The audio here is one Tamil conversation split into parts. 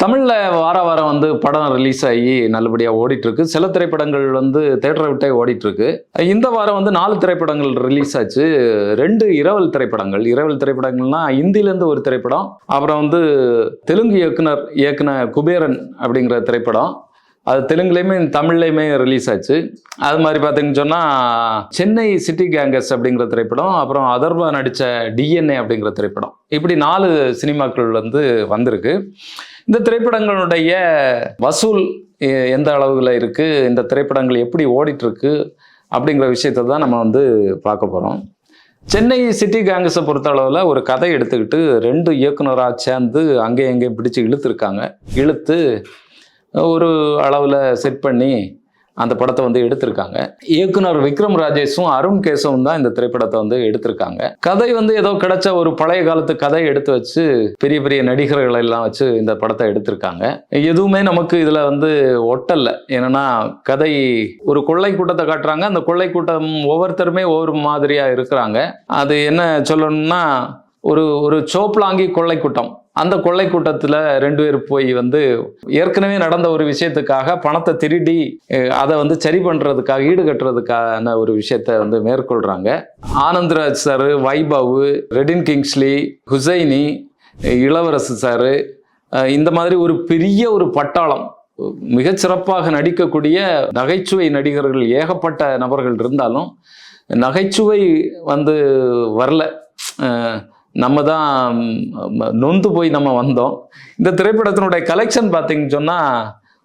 தமிழ்ல வார வாரம் வந்து படம் ரிலீஸ் ஆகி நல்லபடியா ஓடிட்டு இருக்கு. சில திரைப்படங்கள் வந்து தியேட்டரை விட்டே ஓடிட்டு இருக்கு. இந்த வாரம் வந்து 4 திரைப்படங்கள் ரிலீஸ் ஆச்சு. 2 இரவல் திரைப்படங்கள். இரவல் திரைப்படங்கள்னா இந்தியில இருந்து ஒரு திரைப்படம், அப்புறம் வந்து தெலுங்கு இயக்குனர் இயக்குன குபேரன் அப்படிங்கிற திரைப்படம். அது தெலுங்குலையுமே தமிழ்லையுமே ரிலீஸ் ஆச்சு. அது மாதிரி பார்த்தீங்கன்னு சொன்னால் சென்னை சிட்டி கேங்கர்ஸ் அப்படிங்கிற திரைப்படம், அப்புறம் அதர்வா நடித்த டிஎன்ஏ அப்படிங்கிற திரைப்படம், இப்படி 4 சினிமாக்கள் வந்து வந்திருக்கு. இந்த திரைப்படங்களுடைய வசூல் எந்த அளவுல இருக்குது, இந்த திரைப்படங்கள் எப்படி ஓடிட்டுருக்கு அப்படிங்கிற விஷயத்தை தான் நம்ம வந்து பார்க்க போகிறோம். சென்னை சிட்டி கேங்கர்ஸை பொறுத்த அளவில் ஒரு கதை எடுத்துக்கிட்டு 2 இயக்குனராக சேர்ந்து அங்கேயும் எங்கேயும் பிடிச்சி இழுத்து ஒரு அளவில் செட் பண்ணி அந்த படத்தை வந்து எடுத்திருக்காங்க. இயக்குனர் விக்ரம் ராஜேஷும் அருண் கேசவும் தான் இந்த திரைப்படத்தை வந்து எடுத்திருக்காங்க. கதை வந்து ஏதோ கிடைச்ச ஒரு பழைய காலத்து கதையை எடுத்து வச்சு பெரிய பெரிய நடிகர்களை எல்லாம் வச்சு இந்த படத்தை எடுத்திருக்காங்க. எதுவுமே நமக்கு இதுல வந்து ஒட்டல்ல. ஏன்னா கதை ஒரு கொள்ளை கூட்டத்தை காட்டுறாங்க. அந்த கொள்ளை கூட்டம் ஒவ்வொருத்தருமே ஒவ்வொரு மாதிரியா இருக்கிறாங்க. அது என்ன சொல்லணும்னா ஒரு சோப்லாங்கி கொள்ளை கூட்டம். அந்த கொள்ளை கூட்டத்தில் 2 பேர் போய் வந்து ஏற்கனவே நடந்த ஒரு விஷயத்துக்காக பணத்தை திருடி அதை வந்து சரி பண்ணுறதுக்காக ஈடுகட்டுறதுக்கான ஒரு விஷயத்த வந்து மேற்கொள்கிறாங்க. ஆனந்த்ராஜ் சார், வைபவ், ரெடின் கிங்ஸ்லி, ஹுசைனி, இளவரசு சார், இந்த மாதிரி ஒரு பெரிய ஒரு பட்டாளம், மிகச்சிறப்பாக நடிக்கக்கூடிய நகைச்சுவை நடிகர்கள் ஏகப்பட்ட நபர்கள் இருந்தாலும் நகைச்சுவை வந்து வரல. நம்ம தான் நொந்து போய் நம்ம வந்தோம். இந்த திரைப்படத்தினுடைய கலெக்ஷன் பார்த்தீங்கன்னு சொன்னால்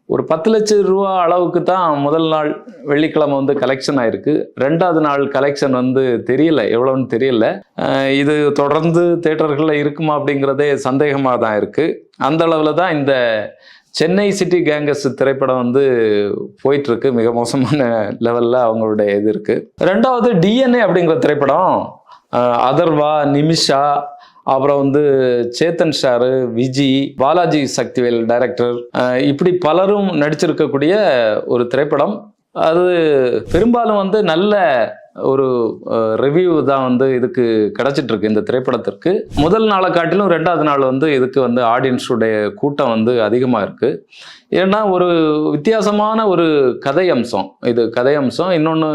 ஒரு 10 லட்சம் ரூபா அளவுக்கு தான் முதல் நாள் வெள்ளிக்கிழமை வந்து கலெக்ஷன் ஆயிருக்கு. 2வது நாள் கலெக்ஷன் வந்து தெரியல, எவ்வளோன்னு தெரியல. இது தொடர்ந்து தியேட்டர்களில் இருக்குமா அப்படிங்கிறதே சந்தேகமாக தான் இருக்குது. அந்த அளவில் தான் இந்த சென்னை சிட்டி கேங்கர்ஸ் திரைப்படம் வந்து போயிட்டுருக்கு. மிக மோசமான லெவலில் அவங்களுடைய இது இருக்குது. 2வது டிஎன்ஏ அப்படிங்கிற திரைப்படம் அதர்வா, நிமிஷா, அப்புறம் வந்து சேத்தன் சாரு, விஜி, பாலாஜி சக்திவேல் டைரக்டர், இப்படி பலரும் நடிச்சிருக்கக்கூடிய ஒரு திரைப்படம். அது பெரும்பாலும் வந்து நல்ல ஒரு ரிவ்யூ தான் வந்து இதுக்கு கிடைச்சிட்டு இருக்கு. இந்த திரைப்படத்திற்கு முதல் நாளை காட்டிலும் 2வது நாள் வந்து இதுக்கு வந்து ஆடியன்ஸுடைய கூட்டம் வந்து அதிகமாக இருக்கு. ஏன்னா ஒரு வித்தியாசமான ஒரு கதை அம்சம், இது கதை அம்சம். இன்னொன்று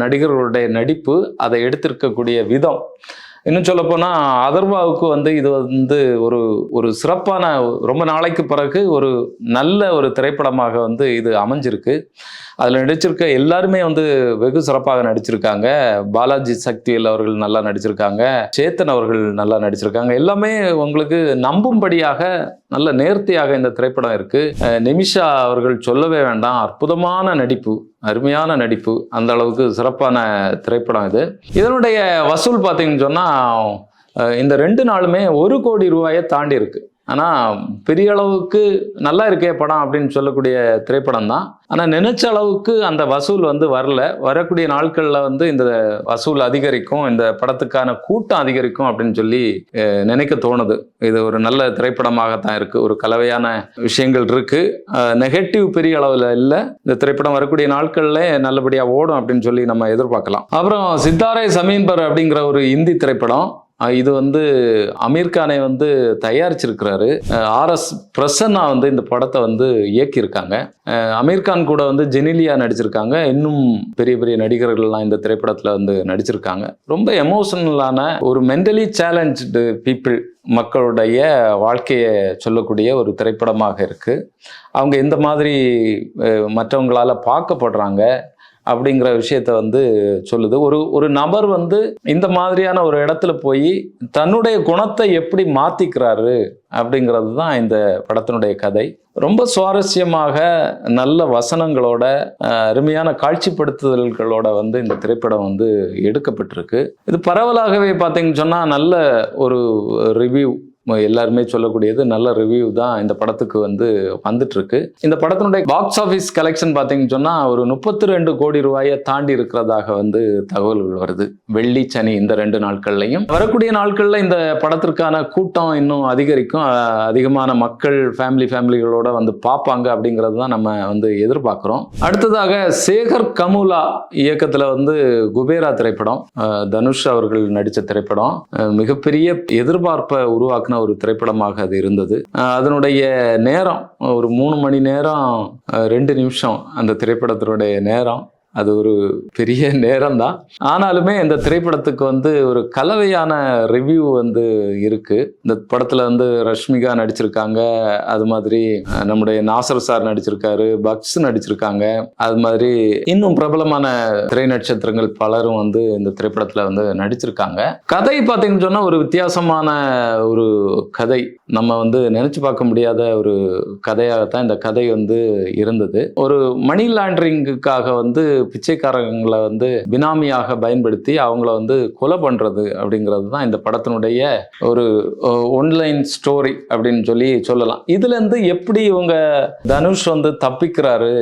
நடிகர்களுடைய நடிப்பு, அதை எடுத்திருக்கக்கூடிய விதம். இன்னும் சொல்லப்போனால் அதர்வாவுக்கு வந்து இது வந்து ஒரு சிறப்பான, ரொம்ப நாளைக்கு பிறகு ஒரு நல்ல ஒரு திரைப்படமாக வந்து இது அமைஞ்சிருக்கு. அதில் நடிச்சிருக்க எல்லாருமே வந்து வெகு சிறப்பாக நடிச்சிருக்காங்க. பாலாஜி சக்திவேல் அவர்கள் நல்லா நடிச்சிருக்காங்க, சேத்தன் அவர்கள் நல்லா நடிச்சிருக்காங்க. எல்லாமே உங்களுக்கு நம்பும்படியாக நல்ல நேர்த்தியாக இந்த திரைப்படம் இருக்கு. நிமிஷா அவர்கள் சொல்லவே வேண்டாம், அற்புதமான நடிப்பு, அருமையான நடிப்பு. அந்த அளவுக்கு சிறப்பான திரைப்படம் இது. இதனுடைய வசூல் பார்த்தீங்கன்னு சொன்னால் இந்த 2 நாளுமே 1 கோடி ரூபாயை தாண்டி இருக்கு. ஆனால் பெரிய அளவுக்கு நல்லா இருக்கே படம் அப்படின்னு சொல்லக்கூடிய திரைப்படம் தான். ஆனால் நினைச்ச அளவுக்கு அந்த வசூல் வந்து வரல. வரக்கூடிய நாட்களில் வந்து இந்த வசூல் அதிகரிக்கும், இந்த படத்துக்கான கூட்டம் அதிகரிக்கும் அப்படின்னு சொல்லி நினைக்க தோணுது. இது ஒரு நல்ல திரைப்படமாகத்தான் இருக்கு. ஒரு கலவையான விஷயங்கள் இருக்கு. நெகட்டிவ் பெரிய அளவில் இல்லை. இந்த திரைப்படம் வரக்கூடிய நாட்கள்ல நல்லபடியாக ஓடும் அப்படின்னு சொல்லி நம்ம எதிர்பார்க்கலாம். அப்புறம் சித்தாரே ஜமீன் பர் அப்படிங்கிற ஒரு இந்தி திரைப்படம். இது வந்து அமீர்கானை வந்து தயாரிச்சிருக்கிறாரு. RS பிரசன்னா வந்து இந்த படத்தை வந்து இயக்கியிருக்காங்க. அமீர்கான் கூட வந்து ஜெனிலியா நடிச்சிருக்காங்க. இன்னும் பெரிய பெரிய நடிகர்கள்லாம் இந்த திரைப்படத்தில் வந்து நடிச்சிருக்காங்க. ரொம்ப எமோஷனலான ஒரு மென்டலி சேலஞ்சு பீப்புள், மக்களுடைய வாழ்க்கையை சொல்லக்கூடிய ஒரு திரைப்படமாக இருக்கு. அவங்க எந்த மாதிரி மற்றவங்களால பார்க்கப்படுறாங்க அப்படிங்கிற விஷயத்த வந்து சொல்லுது. ஒரு நபர் வந்து இந்த மாதிரியான ஒரு இடத்துல போய் தன்னுடைய குணத்தை எப்படி மாத்திக்கிறாரு அப்படிங்கிறது தான் இந்த படத்தினுடைய கதை. ரொம்ப சுவாரஸ்யமாக நல்ல வசனங்களோட, அருமையான காட்சிப்படுத்துதல்களோட வந்து இந்த திரைப்படம் வந்து எடுக்கப்பட்டிருக்கு. இது பரவலாகவே பார்த்தீங்கன்னு சொன்னால் நல்ல ஒரு ரிவ்யூ, எல்லாருமே சொல்லக்கூடியது நல்ல ரிவ்யூ தான் இந்த படத்துக்கு வந்து வந்துட்டு இருக்கு. இந்த படத்தினுடைய பாக்ஸ் ஆஃபீஸ் கலெக்ஷன் பார்த்தீங்கன்னு சொன்னா ஒரு 32 கோடி ரூபாயை தாண்டி இருக்கிறதாக வந்து தகவல்கள் வருது. வெள்ளி சனி இந்த 2 நாட்கள்லையும். வரக்கூடிய நாட்கள்ல இந்த படத்திற்கான கூட்டம் இன்னும் அதிகரிக்கும். அதிகமான மக்கள் ஃபேமிலிகளோட வந்து பார்ப்பாங்க அப்படிங்கிறது தான் நம்ம வந்து எதிர்பார்க்கிறோம். அடுத்ததாக சேகர் கமுலா இயக்கத்துல வந்து குபேரா திரைப்படம், தனுஷ் அவர்கள் நடித்த திரைப்படம், மிகப்பெரிய எதிர்பார்ப்பை உருவாக்குன உருவாக்கின ஒரு திரைப்படமாக அது இருந்தது. அதனுடைய நேரம் ஒரு 3 மணி நேரம் 2 நிமிஷம் அந்த திரைப்படத்தினுடைய நேரம். அது ஒரு பெரிய நேரம் தான். ஆனாலுமே இந்த திரைப்படத்துக்கு வந்து ஒரு கலவையான ரிவ்யூ வந்து இருக்கு. இந்த படத்துல வந்து ரஷ்மிகா நடிச்சிருக்காங்க, அது மாதிரி நம்முடைய நாசர் சார் நடிச்சிருக்காரு, பக்ஸ் நடிச்சிருக்காங்க, அது மாதிரி இன்னும் பிரபலமான திரை நட்சத்திரங்கள் பலரும் வந்து இந்த திரைப்படத்துல வந்து நடிச்சிருக்காங்க. கதை பார்த்தீங்கன்னு சொன்னா ஒரு வித்தியாசமான ஒரு கதை, நம்ம வந்து நினைச்சு பார்க்க முடியாத ஒரு கதையாகத்தான் இந்த கதை வந்து இருந்தது. ஒரு மணி லாண்டரிங்குக்காக வந்து பிச்சைக்காரங்களை வந்து பினாமியாக பயன்படுத்தி அவங்கள வந்து கொலை பண்றது அப்படிங்கிறது தான் இந்த படத்தினுடைய ஒரு ஒன்லைன் ஸ்டோரி அப்படின்னு சொல்லலாம். இதுல இருந்து எப்படி இவங்க தனுஷ் வந்து தப்பிக்கிறாரு,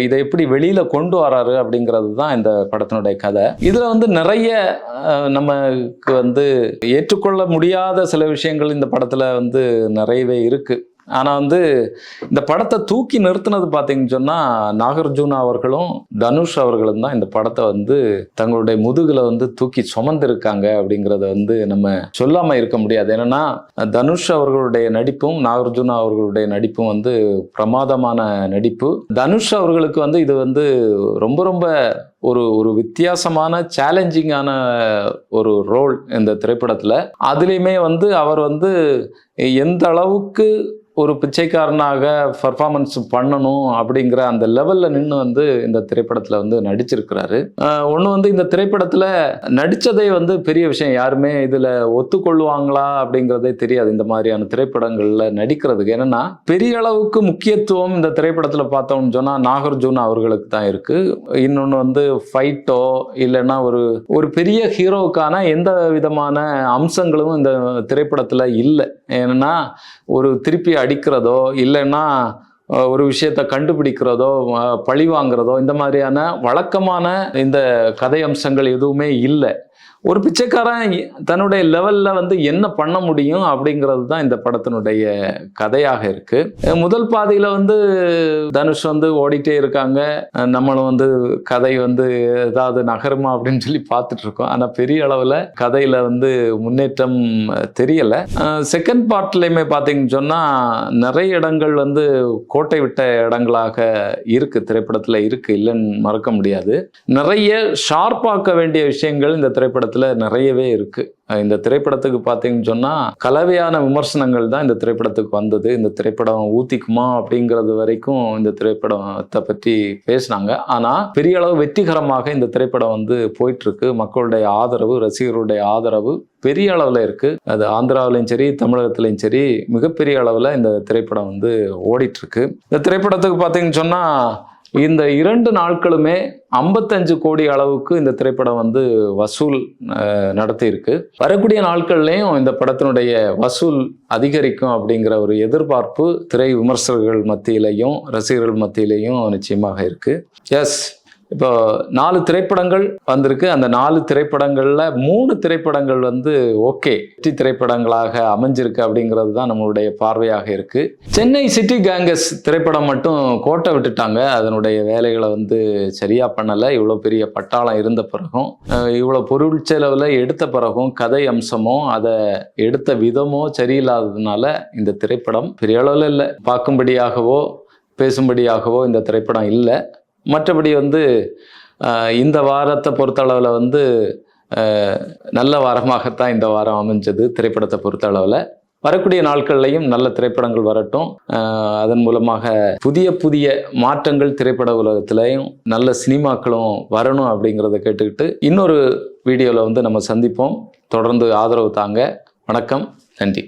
இதை எப்படி வெளியில கொண்டு வராரு அப்படிங்கிறது தான் இந்த படத்தினுடைய கதை. இதுல வந்து நிறைய நமக்கு வந்து ஏற்றுக்கொள்ள முடியாத சில விஷயங்கள் இந்த படத்துல வந்து நிறையவே இருக்கு. ஆனால் வந்து இந்த படத்தை தூக்கி நிறுத்தினது பார்த்தீங்கன்னு சொன்னால் நாகார்ஜுனா அவர்களும் தனுஷ் அவர்களும் தான் இந்த படத்தை வந்து தங்களுடைய முதுகில் வந்து தூக்கி சுமந்திருக்காங்க அப்படிங்கிறத வந்து நம்ம சொல்லாமல் இருக்க முடியாது. ஏன்னா தனுஷ் அவர்களுடைய நடிப்பும் நாகார்ஜுனா அவர்களுடைய நடிப்பும் வந்து பிரமாதமான நடிப்பு. தனுஷ் அவர்களுக்கு வந்து இது வந்து ரொம்ப ரொம்ப ஒரு வித்தியாசமான சேலஞ்சிங்கான ஒரு ரோல் இந்த திரைப்படத்தில். அதுலேயுமே வந்து அவர் வந்து எந்த அளவுக்கு ஒரு பிச்சைக்காரனாக பர்ஃபார்மன்ஸ் பண்ணணும் அப்படிங்கிற அந்த லெவலில் நின்று வந்து இந்த திரைப்படத்தில் வந்து நடிச்சிருக்கிறாரு. ஒன்று வந்து இந்த திரைப்படத்தில் நடித்ததே வந்து பெரிய விஷயம். யாருமே இதில் ஒத்துக்கொள்வாங்களா அப்படிங்கிறதே தெரியாது இந்த மாதிரியான திரைப்படங்களில் நடிக்கிறதுக்கு. ஏன்னா பெரிய அளவுக்கு முக்கியத்துவம் இந்த திரைப்படத்தில் பார்த்தோம்னு சொன்னால் நாகார்ஜுனா அவர்களுக்கு தான் இருக்குது. இன்னொன்று வந்து ஃபைட்டோ இல்லைன்னா ஒரு பெரிய ஹீரோவுக்கான எந்த விதமான அம்சங்களும் இந்த திரைப்படத்தில் இல்லை. ஏன்னா ஒரு திருப்பி அடிக்கிறதோ இல்லைன்னா ஒரு விஷயத்தை கண்டுபிடிக்கிறதோ பழி வாங்குறதோ இந்த மாதிரியான வழக்கமான இந்த கதை அம்சங்கள் எதுவுமே இல்லை. ஒரு பிச்சைக்காரன் தன்னுடைய லெவலில் வந்து என்ன பண்ண முடியும் அப்படிங்கிறது தான் இந்த படத்தினுடைய கதையாக இருக்கு. முதல் பாதியில் வந்து தனுஷ் வந்து ஓடிட்டே இருக்காங்க, நம்மளும் வந்து கதை வந்து ஏதாவது நகருமா அப்படின்னு சொல்லி பார்த்துட்டு இருக்கோம். ஆனால் பெரிய அளவில் கதையில் வந்து முன்னேற்றம் தெரியலை. செகண்ட் பார்ட்லையுமே பார்த்தீங்கன்னு சொன்னால் நிறைய இடங்கள் வந்து கோட்டை விட்ட இடங்களாக இருக்கு, திரைப்படத்தில் இருக்கு, இல்லைன்னு மறக்க முடியாது. நிறைய ஷார்ப்பாக்க வேண்டிய விஷயங்கள் இந்த திரைப்படத்தில் நிறையவே இருக்கு. இந்த திரைப்படத்துக்கு பார்த்தீங்கன்னு சொன்னா கலவையான விமர்சனங்கள் தான் இந்த திரைப்படத்துக்கு வந்தது. இந்த திரைப்படம் ஊத்திக்குமா அப்படிங்கிறது வரைக்கும் இந்த திரைப்படத்தை பற்றி பேசினாங்க. ஆனா பெரிய அளவு வெற்றிகரமாக இந்த திரைப்படம் வந்து போயிட்டு இருக்கு. மக்களுடைய ஆதரவு, ரசிகர்களுடைய ஆதரவு பெரிய அளவில் இருக்கு. அது ஆந்திராவிலையும் சரி தமிழகத்திலையும் சரி மிகப்பெரிய அளவில் இந்த திரைப்படம் வந்து ஓடிட்டு இருக்கு. இந்த திரைப்படத்துக்கு பார்த்தீங்கன்னு சொன்னா இந்த 2 நாட்களுமே 55 கோடி அளவுக்கு இந்த திரைப்படம் வந்து வசூல் நடத்தி இருக்கு. வரக்கூடிய நாட்கள்லையும் இந்த படத்தினுடைய வசூல் அதிகரிக்கும் அப்படிங்கிற ஒரு எதிர்பார்ப்பு திரை விமர்சகர்கள் மத்தியிலையும் ரசிகர்கள் மத்தியிலையும் நிச்சயமாக இருக்கு. எஸ், இப்போ 4 திரைப்படங்கள் வந்திருக்கு. அந்த 4 திரைப்படங்கள்ல 3 திரைப்படங்கள் வந்து ஓகே வெற்றி திரைப்படங்களாக அமைஞ்சிருக்கு அப்படிங்கிறது தான் நம்மளுடைய பார்வையாக இருக்கு. சென்னை சிட்டி கேங்கஸ் திரைப்படம் மட்டும் கோட்டை விட்டுட்டாங்க. அதனுடைய வேலைகளை வந்து சரியா பண்ணலை. இவ்வளோ பெரிய பட்டாளம் இருந்த பிறகும், இவ்வளோ பொருள் செலவில் எடுத்த பிறகும் கதை அம்சமோ அதை எடுத்த விதமோ சரியில்லாததுனால இந்த திரைப்படம் பெரிய அளவில் இல்லை, பார்க்கும்படியாகவோ பேசும்படியாகவோ இந்த திரைப்படம் இல்லை. மற்றபடி வந்து இந்த வாரத்தை பொறுத்தளவில் வந்து நல்ல வாரமாகத்தான் இந்த வாரம் அமைஞ்சது திரைப்படத்தை பொறுத்த அளவில். வரக்கூடிய நாட்கள்லையும் நல்ல திரைப்படங்கள் வரட்டும். அதன் மூலமாக புதிய மாற்றங்கள் திரைப்பட உலகத்திலையும் நல்ல சினிமாக்களும் வரணும் அப்படிங்கிறத கேட்டுக்கிட்டு இன்னொரு வீடியோவில் வந்து நம்ம சந்திப்போம். தொடர்ந்து ஆதரவு தாங்க. வணக்கம், நன்றி.